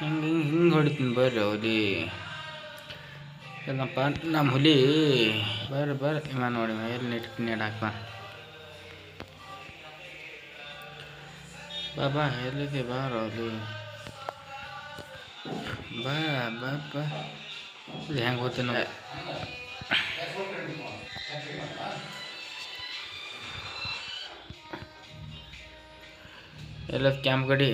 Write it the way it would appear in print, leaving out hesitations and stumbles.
ಹಿಂಗೆ ಹೊಡಿತೀನಿ ಬರ್ರಿ ಹುಲಿ. ಏನಪ್ಪ ನಮ್ಮ ಹುಲಿ ಬರ್ರಿ ಇವ ನೋಡಿ ಎಲ್ಲಿ ನೆಟ್ ಬಾ ಎಲ್ಲಿದೆ ಬಾರೋ ಹುಲಿ. ಬಾ ಇದು ಹೆಂಗೆ ಹೋಗ್ತೀನಿ ಎಲ್ಲ ಕ್ಯಾಂಪ್ ಗಡಿ